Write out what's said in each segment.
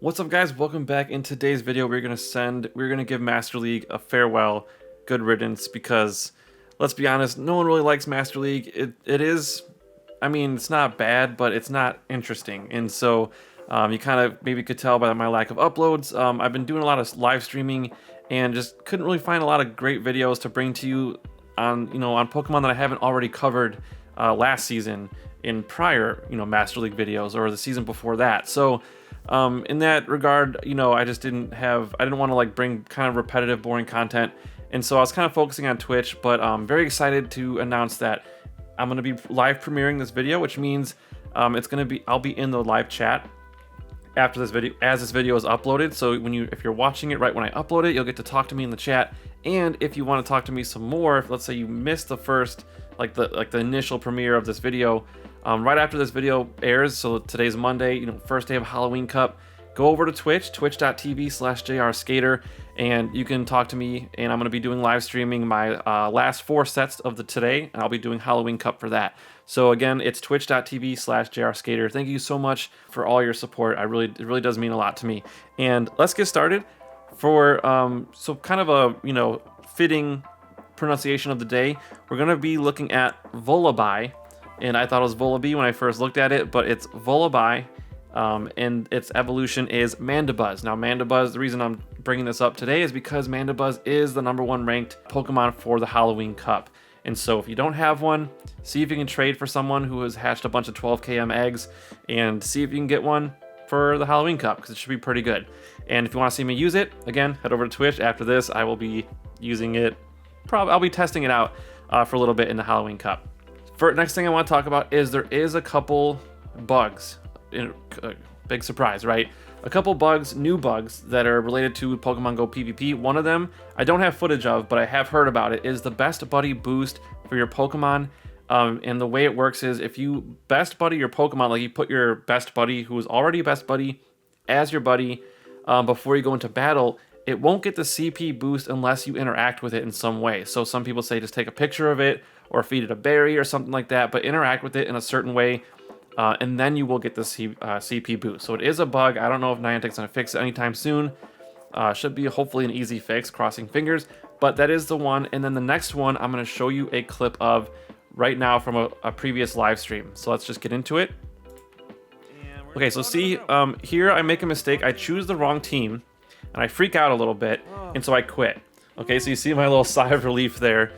What's up, guys? Welcome back. In today's video, we're gonna give Master League a farewell, good riddance, because let's be honest, no one really likes Master League. It is, I mean, it's not bad, but it's not interesting. And so you kind of maybe could tell by my lack of uploads. I've been doing a lot of live streaming and just couldn't really find a lot of great videos to bring to you on on Pokemon that I haven't already covered last season in prior Master League videos or the season before that. So in that regard, I just I didn't want to like bring kind of repetitive, boring content. And so I was kind of focusing on Twitch, but I'm very excited to announce that I'm going to be live premiering this video, which means I'll be in the live chat after this video, as this video is uploaded. So if you're watching it right when I upload it, you'll get to talk to me in the chat. And if you want to talk to me some more, if let's say you missed the first, the initial premiere of this video, right after this video airs, so today's Monday, first day of Halloween Cup, go over to twitch.tv/JRskatr, and you can talk to me, and I'm going to be doing live streaming my last 4 sets of today, and I'll be doing Halloween Cup for that. So again, it's twitch.tv/JRskatr. Thank you so much for all your support. It really does mean a lot to me. And let's get started. For so kind of a fitting pronunciation of the day, we're going to be looking at Vullaby. And I thought it was Vullaby when I first looked at it, but it's Vullaby, and its evolution is Mandibuzz. Now, Mandibuzz, the reason I'm bringing this up today is because Mandibuzz is the #1 ranked Pokemon for the Halloween Cup. And so if you don't have one, see if you can trade for someone who has hatched a bunch of 12km eggs, and see if you can get one for the Halloween Cup, because it should be pretty good. And if you want to see me use it, again, head over to Twitch. After this, I will be using it. I'll be testing it out for a little bit in the Halloween Cup. Next thing I want to talk about is there is a couple bugs. Big surprise, right? A couple bugs, new bugs, that are related to Pokemon Go PvP. One of them I don't have footage of, but I have heard about it, is the Best Buddy boost for your Pokemon. And the way it works is if you Best Buddy your Pokemon, like you put your Best Buddy, who is already a Best Buddy, as your buddy before you go into battle, it won't get the CP boost unless you interact with it in some way. So some people say just take a picture of it or feed it a berry or something like that, but interact with it in a certain way, and then you will get the CP boost. So it is a bug. I don't know if Niantic's going to fix it anytime soon. Should be hopefully an easy fix, crossing fingers, but that is the one. And then the next one I'm going to show you a clip of right now from a previous live stream. So let's just get into it. Okay, so see, here I make a mistake. I choose the wrong team, and I freak out a little bit, and so I quit. Okay, so you see my little sigh of relief there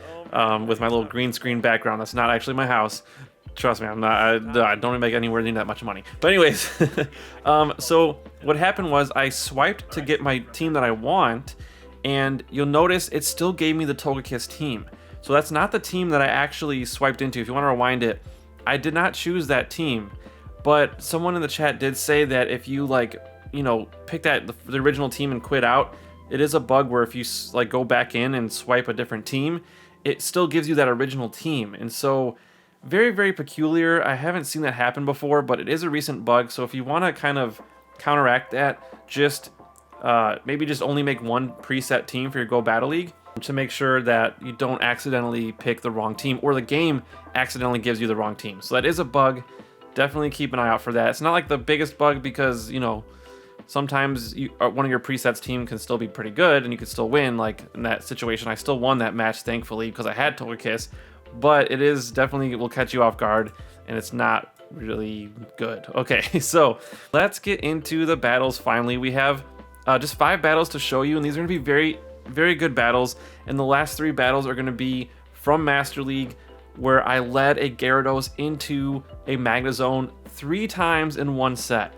with my little green screen background. That's not actually my house. Trust me, I don't even make anywhere near that much money. But anyways, so what happened was I swiped to get my team that I want, and you'll notice it still gave me the Togekiss team. So that's not the team that I actually swiped into. If you want to rewind it, I did not choose that team. But someone in the chat did say that if you pick the original team and quit out, it is a bug where if you go back in and swipe a different team, it still gives you that original team. And so very, very peculiar. I haven't seen that happen before, but it is a recent bug. So if you want to kind of counteract that, maybe just only make one preset team for your GoBattleLog to make sure that you don't accidentally pick the wrong team or the game accidentally gives you the wrong team. So that is a bug. Definitely keep an eye out for that. It's not like the biggest bug because, sometimes one of your presets team can still be pretty good and you can still win. Like in that situation, I still won that match, thankfully, because I had Togekiss, but it is definitely will catch you off guard and it's not really good. Okay, so let's get into the battles. Finally, we have just 5 battles to show you, and these are going to be very, very good battles. And the last 3 battles are going to be from Master League, where I led a Gyarados into a Magnezone 3 times in one set.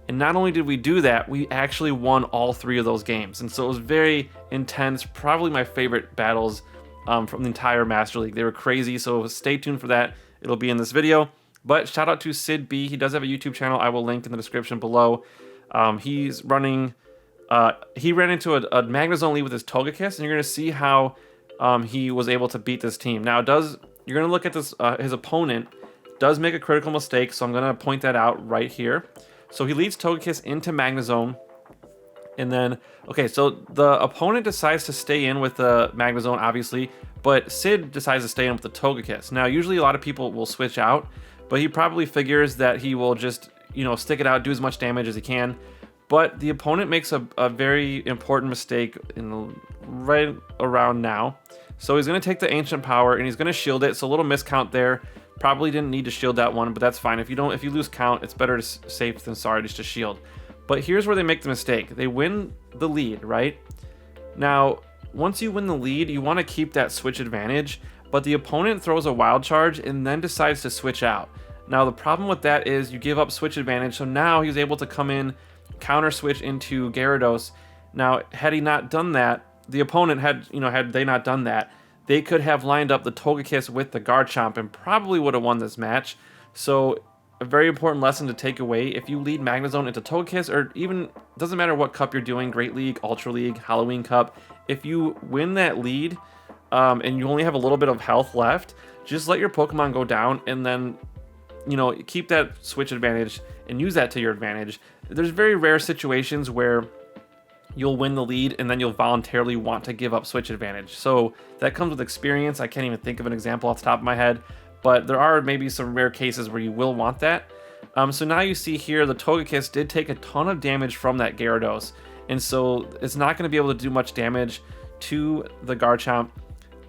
And not only did we do that, we actually won all 3 of those games. And so it was very intense, probably my favorite battles from the entire Master League. They were crazy, so stay tuned for that. It'll be in this video. But shout out to Sid B. He does have a YouTube channel. I will link in the description below. He's running... he ran into a Magnezone lead with his Togekiss, and you're going to see how he was able to beat this team. Now, you're going to look at this. His opponent does make a critical mistake, so I'm going to point that out right here. So he leads Togekiss into Magnezone, and then, okay, so the opponent decides to stay in with the Magnezone, obviously, but Sid decides to stay in with the Togekiss. Now, usually a lot of people will switch out, but he probably figures that he will just, stick it out, do as much damage as he can. But the opponent makes a very important mistake right around now. So he's going to take the Ancient Power and he's going to shield it. So a little miscount there. Probably didn't need to shield that one, but that's fine. If you lose count, it's better to safe than sorry just to shield. But here's where they make the mistake. They win the lead, right? Now, once you win the lead, you want to keep that switch advantage, but the opponent throws a wild charge and then decides to switch out. Now, the problem with that is you give up switch advantage, so now he's able to come in, counter switch into Gyarados. Now, had he not done that, the opponent had they not done that, they could have lined up the Togekiss with the Garchomp and probably would have won this match. So a very important lesson to take away: if you lead Magnezone into Togekiss, or even, doesn't matter what cup you're doing, Great League, Ultra League, Halloween Cup, if you win that lead and you only have a little bit of health left, just let your Pokemon go down and then keep that switch advantage and use that to your advantage. There's very rare situations where you'll win the lead and then you'll voluntarily want to give up switch advantage. So that comes with experience. I can't even think of an example off the top of my head, but there are maybe some rare cases where you will want that. So now you see here the Togekiss did take a ton of damage from that Gyarados, and so it's not going to be able to do much damage to the Garchomp.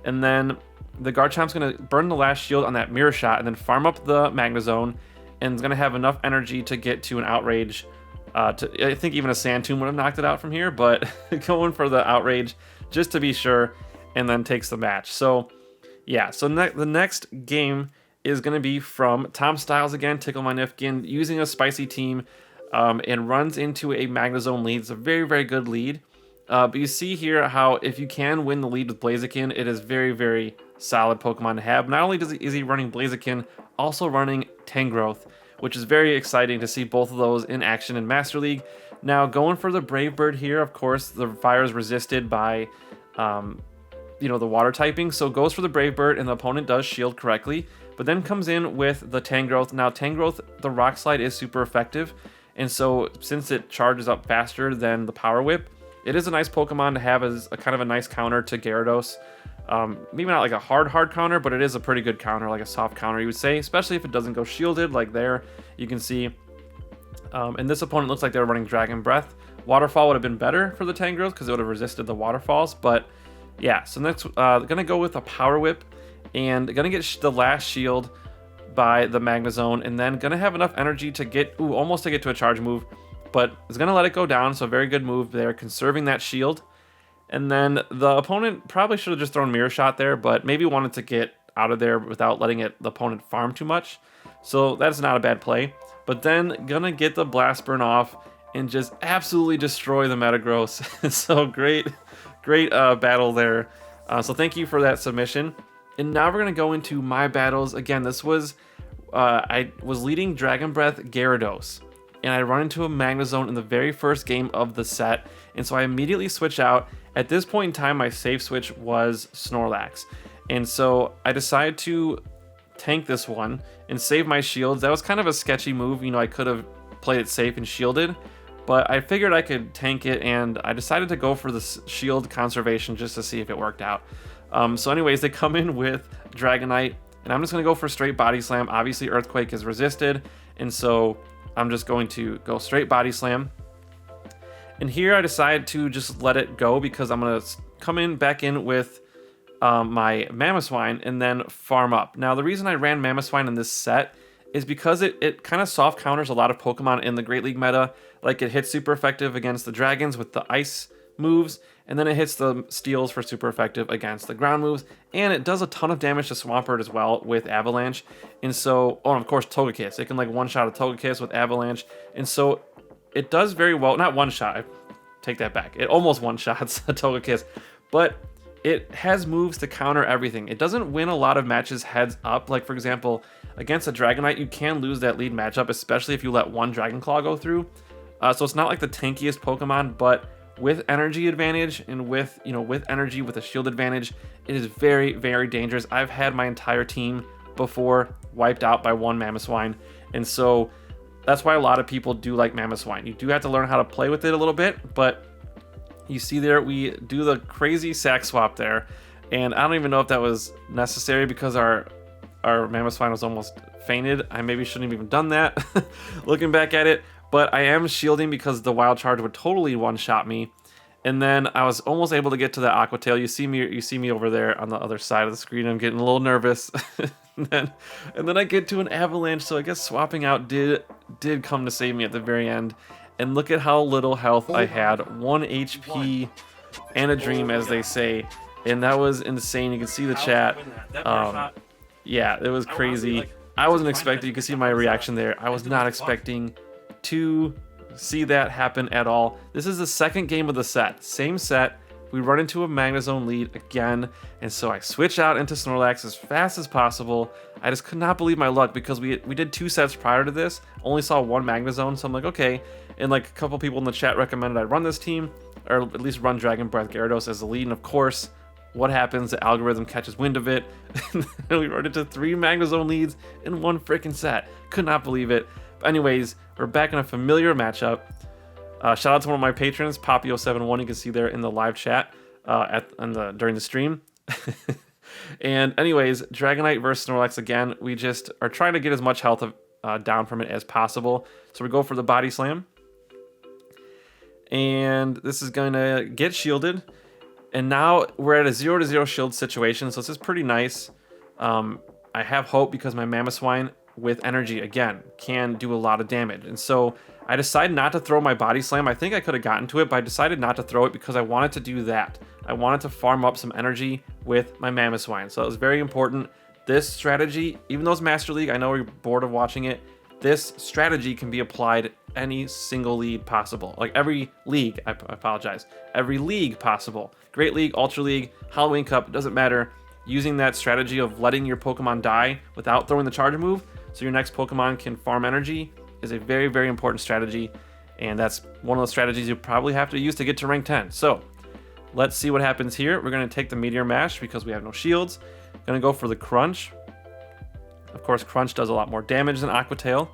And then the Garchomp's going to burn the last shield on that Mirror Shot and then farm up the Magnezone, and it's going to have enough energy to get to an Outrage. I think even a Sand Tomb would have knocked it out from here, but going for the Outrage just to be sure, and then takes the match. So yeah, so the next game is going to be from Tom Styles again, Tickle My Nifkin, using a spicy team, and runs into a Magnezone lead. It's a very, very good lead. But you see here how if you can win the lead with Blaziken, it is very, very solid Pokemon to have. Not only is he running Blaziken, also running Tangrowth, which is very exciting to see both of those in action in Master League. Now, going for the Brave Bird here, of course, the fire is resisted by, the water typing, so goes for the Brave Bird, and the opponent does shield correctly, but then comes in with the Tangrowth. Now, Tangrowth, the Rock Slide is super effective, and so since it charges up faster than the Power Whip, it is a nice Pokemon to have as a kind of a nice counter to Gyarados. Maybe not like a hard counter, but it is a pretty good counter, like a soft counter, you would say, especially if it doesn't go shielded, like there, you can see. And this opponent looks like they were running Dragon Breath. Waterfall would have been better for the Tangrowth because it would have resisted the Waterfalls, but yeah, so next, gonna go with a Power Whip, and gonna get the last shield by the Magnezone, and then gonna have enough energy to get, almost to get to a charge move, but is gonna let it go down, so very good move there, conserving that shield. And then the opponent probably should have just thrown Mirror Shot there, but maybe wanted to get out of there without letting the opponent farm too much. So that's not a bad play. But then gonna get the Blast Burn off and just absolutely destroy the Metagross. So great battle there. So thank you for that submission. And now we're gonna go into my battles. Again, this was, I was leading Dragon Breath Gyarados, and I run into a Magnezone in the very first game of the set, and so I immediately switch out. At this point in time, my safe switch was Snorlax, and so I decided to tank this one and save my shields. That was kind of a sketchy move, I could have played it safe and shielded, but I figured I could tank it, and I decided to go for the shield conservation just to see if it worked out. So anyways, they come in with Dragonite, and I'm just going to go for straight Body Slam. Obviously, Earthquake is resisted, and so I'm just going to go straight Body Slam. And here I decided to just let it go because I'm going to come back in with my Mamoswine and then farm up. Now, the reason I ran Mamoswine in this set is because it kind of soft counters a lot of Pokemon in the Great League meta. Like, it hits super effective against the Dragons with the Ice moves, and then it hits the Steels for super effective against the ground moves, and it does a ton of damage to Swampert as well with Avalanche. And so, and of course Togekiss, it can like one-shot a Togekiss with Avalanche, and so it does very well. Not one-shot, I take that back, it almost one-shots a Togekiss, but it has moves to counter everything. It doesn't win a lot of matches heads up. Like, for example, against a Dragonite, you can lose that lead matchup, especially if you let one Dragon Claw go through. So it's not like the tankiest Pokemon, but with energy advantage and with energy with a shield advantage, it is very, very dangerous. I've had my entire team before wiped out by one Mamoswine, and so that's why a lot of people do like Mamoswine. You do have to learn how to play with it a little bit, but you see there, we do the crazy sack swap there, and I don't even know if that was necessary because our Mamoswine was almost fainted. I maybe shouldn't have even done that looking back at it, But I am shielding because the wild charge would totally one-shot me. And then I was almost able to get to the Aqua Tail. You see me over there on the other side of the screen. I'm getting a little nervous. and then I get to an avalanche, so I guess swapping out did come to save me at the very end. And look at how little health I had. 1 HP and a dream, as they say. And that was insane. You can see the chat. Yeah, it was crazy. I wasn't expecting, you can see my reaction there. I was not expecting to see that happen at all. This is the second game of the set. Same set. We run into a Magnezone lead again, and so I switch out into Snorlax as fast as possible. I just could not believe my luck because we did 2 sets prior to this, only saw 1 Magnezone, so I'm like, okay. And like a couple people in the chat recommended I run this team, or at least run Dragon Breath Gyarados as the lead, and of course, what happens? The algorithm catches wind of it, and we run into 3 Magnezone leads in 1 freaking set. Could not believe it. But anyways, we're back in a familiar matchup. Shout out to one of my patrons, Popio71. You can see there in the live chat during the stream. And anyways, Dragonite versus Snorlax again. We just are trying to get as much health down from it as possible. So we go for the Body Slam. And this is going to get shielded. And now we're at a 0-0 shield situation, so this is pretty nice. I have hope because my Mamoswine with energy, again, can do a lot of damage. And so I decided not to throw my Body Slam. I think I could have gotten to it, but I decided not to throw it because I wanted to do that. I wanted to farm up some energy with my Mamoswine. So it was very important. This strategy, even though it's Master League, I know you're bored of watching it, this strategy can be applied any single league possible. Like every league, I apologize, every league possible. Great League, Ultra League, Halloween Cup, doesn't matter. Using that strategy of letting your Pokemon die without throwing the charge move, so your next Pokemon can farm energy, is a very, very important strategy. And that's one of the strategies you probably have to use to get to rank 10. So let's see what happens here. We're going to take the Meteor Mash because we have no shields. Going to go for the Crunch. Of course, Crunch does a lot more damage than Aqua Tail.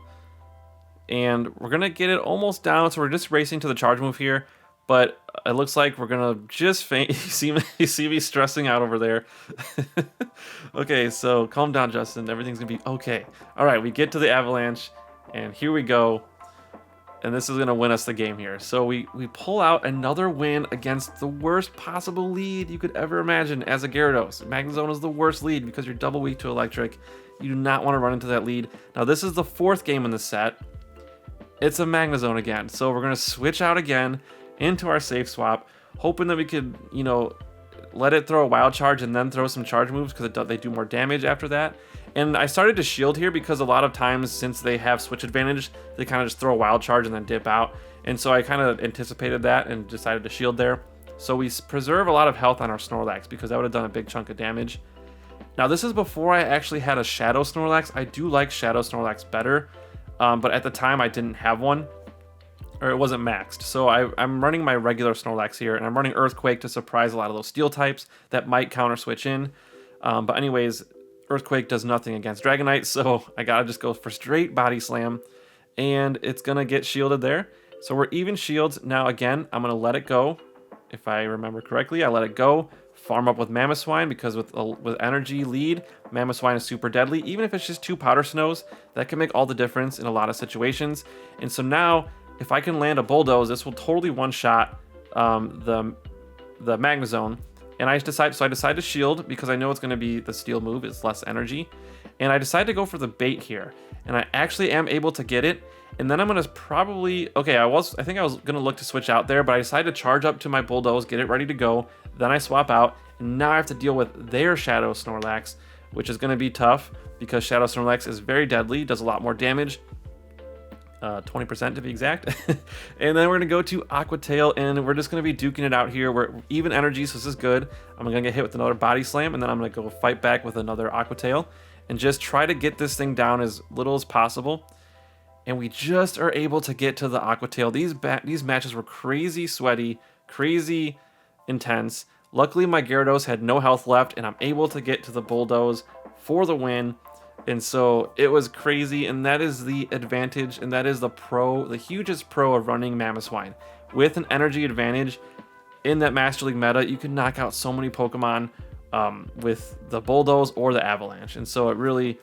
And we're going to get it almost down, so we're just racing to the charge move here. But it looks like we're going to just faint. You see me stressing out over there. Okay, so calm down, Justin. Everything's going to be okay. All right, we get to the Avalanche, and here we go. And this is going to win us the game here. So we pull out another win against the worst possible lead you could ever imagine as a Gyarados. Magnezone is the worst lead because you're double weak to Electric. You do not want to run into that lead. Now, this is the 4th game in the set. It's a Magnezone again. So we're going to switch out again into our safe swap, hoping that we could, you know, let it throw a wild charge and then throw some charge moves because they do more damage after that. And I started to shield here because a lot of times since they have switch advantage, they kind of just throw a wild charge and then dip out. And so I kind of anticipated that and decided to shield there. So we preserve a lot of health on our Snorlax because that would have done a big chunk of damage. Now this is before I actually had a Shadow Snorlax. I do like Shadow Snorlax better, but at the time I didn't have one. Or it wasn't maxed. So I'm running my regular Snorlax here, and I'm running Earthquake to surprise a lot of those steel types that might counter switch in. But anyways, Earthquake does nothing against Dragonite, so I gotta just go for straight Body Slam, and it's gonna get shielded there. So we're even shields. Now again, I'm gonna let it go. If I remember correctly, I let it go. Farm up with Mamoswine because with energy lead, Mamoswine is super deadly. Even if it's just 2 Powder Snows, that can make all the difference in a lot of situations. And so now, if I can land a Bulldoze, this will totally one-shot the Magnezone. And I decided to shield because I know it's going to be the Steel move. It's less energy. And I decided to go for the bait here. And I actually am able to get it. And then I'm going to probably... Okay, I think I was going to look to switch out there, but I decided to charge up to my Bulldoze, get it ready to go. Then I swap out. And now I have to deal with their Shadow Snorlax, which is going to be tough because Shadow Snorlax is very deadly, does a lot more damage. 20% to be exact. And then we're going to go to Aqua Tail, and we're just going to be duking it out here. We're even energy, so this is good. I'm going to get hit with another Body Slam, and then I'm going to go fight back with another Aqua Tail and just try to get this thing down as little as possible. And we just are able to get to the Aqua Tail. These matches were crazy sweaty, crazy intense. Luckily, my Gyarados had no health left, and I'm able to get to the Bulldoze for the win. And so it was crazy, and that is the advantage, and that is the hugest pro of running Mamoswine. With an energy advantage in that Master League meta, you can knock out so many Pokemon with the Bulldoze or the Avalanche. And so it really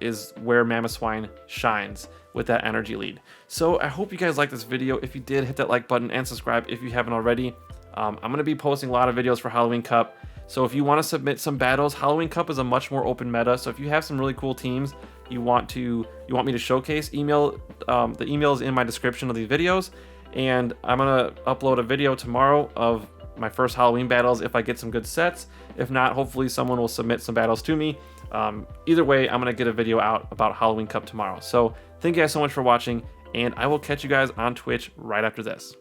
is where Mamoswine shines. with that energy lead. So I hope you guys liked this video. If you did, hit that like button and subscribe if you haven't already. I'm going to be posting a lot of videos for Halloween Cup. So if you want to submit some battles, Halloween Cup is a much more open meta. So if you have some really cool teams you want me to showcase, the email is in my description of these videos. And I'm going to upload a video tomorrow of my first Halloween battles if I get some good sets. If not, hopefully someone will submit some battles to me. Either way, I'm going to get a video out about Halloween Cup tomorrow. So thank you guys so much for watching, and I will catch you guys on Twitch right after this.